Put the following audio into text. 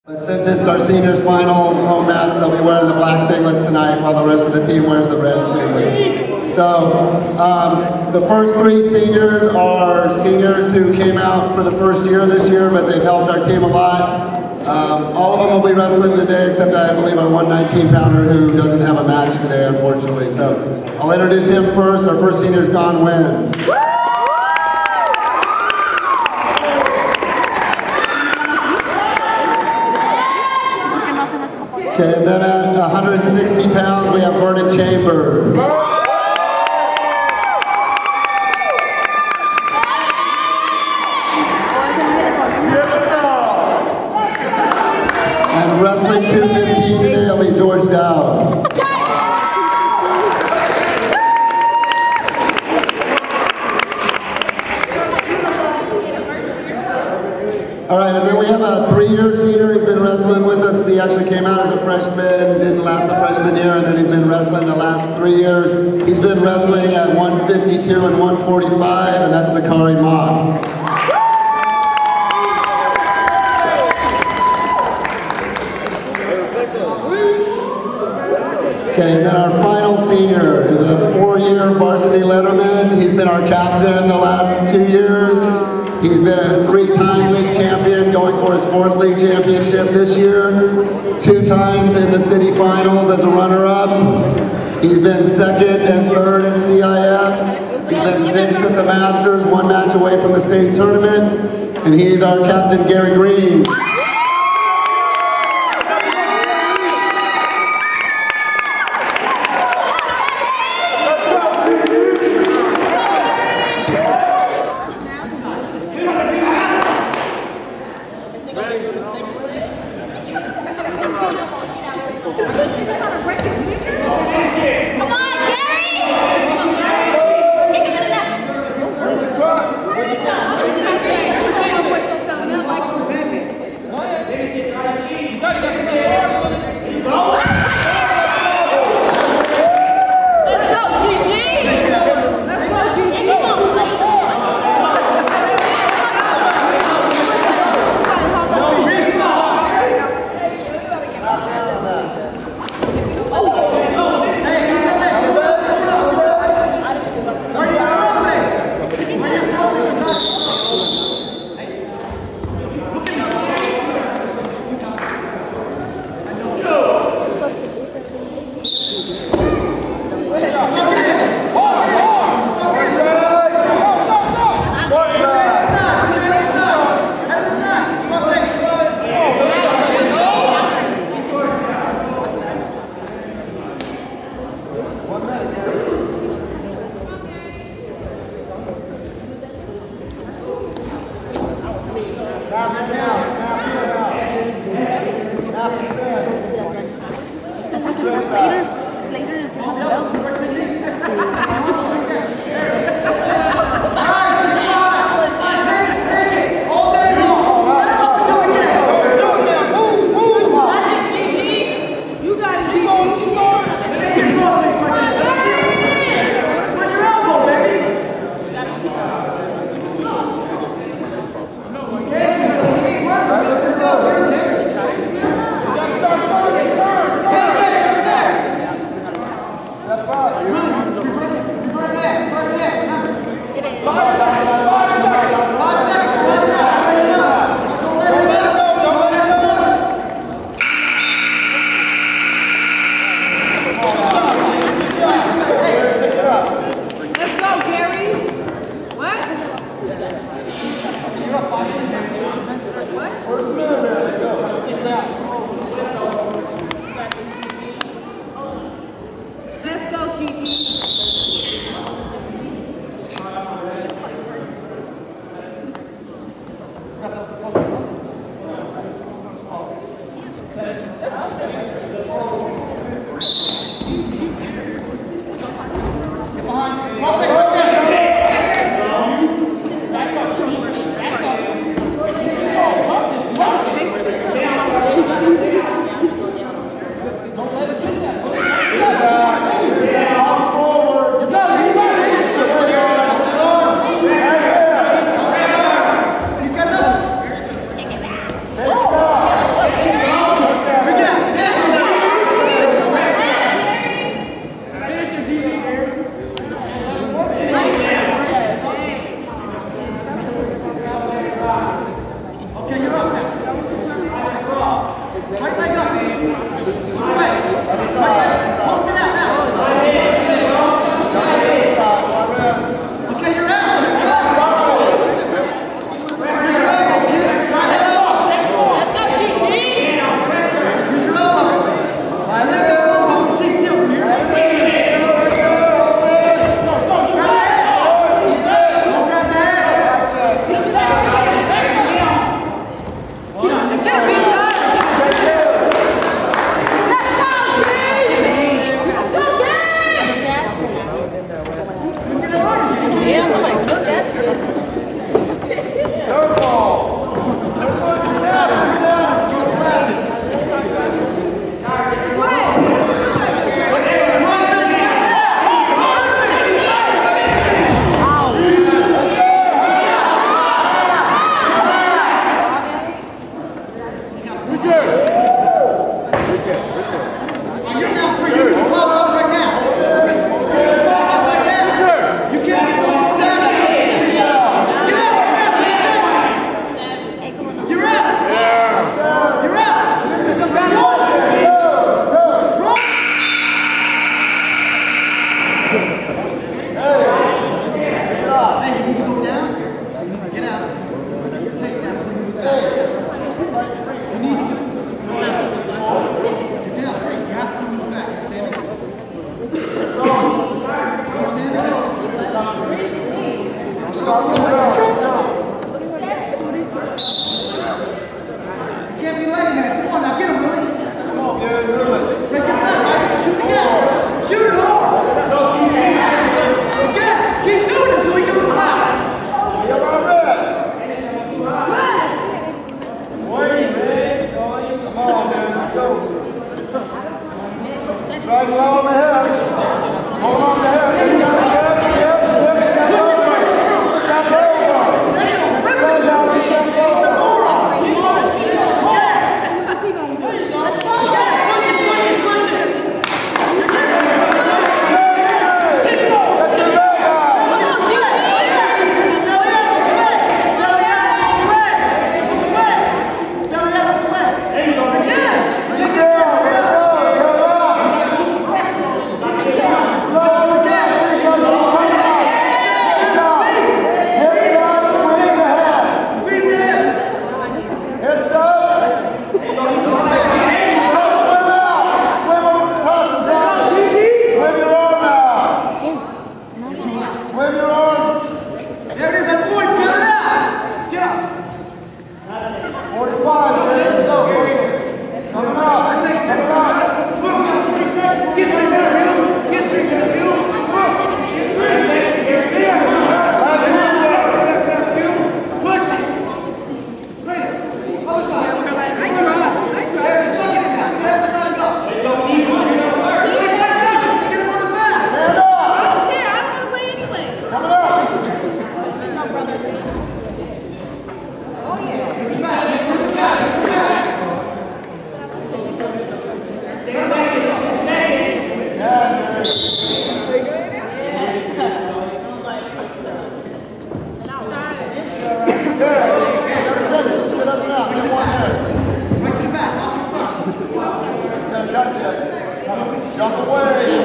But since it's our seniors' final home match, they'll be wearing the black singlets tonight while the rest of the team wears the red singlets. So the first three seniors are seniors who came out for the first year this year, but they've helped our team a lot. All of them will be wrestling today, except I believe our 119-pounder who doesn't have a match today, unfortunately. So I'll introduce him first. Our first senior is Don Wynn. Okay, and then at 160 pounds, we have Vernon Chambers. And wrestling 215 today, it'll be George Dowd. All right, and then we have a 3-year senior. He's been wrestling with us. He actually came out as a freshman, didn't last the freshman year, and then he's been wrestling the last 3 years. He's been wrestling at 152 and 145, and that's Zachary Mock. Okay, and then our final senior is a 4-year varsity letterman. He's been our captain the last 2 years. He's been a 3-time league champion, going for his 4th league championship this year. 2 times in the city finals as a runner-up. He's been 2nd and 3rd at CIF. He's been 6th at the Masters, 1 match away from the state tournament. And he's our captain, Gary Green. Jump away.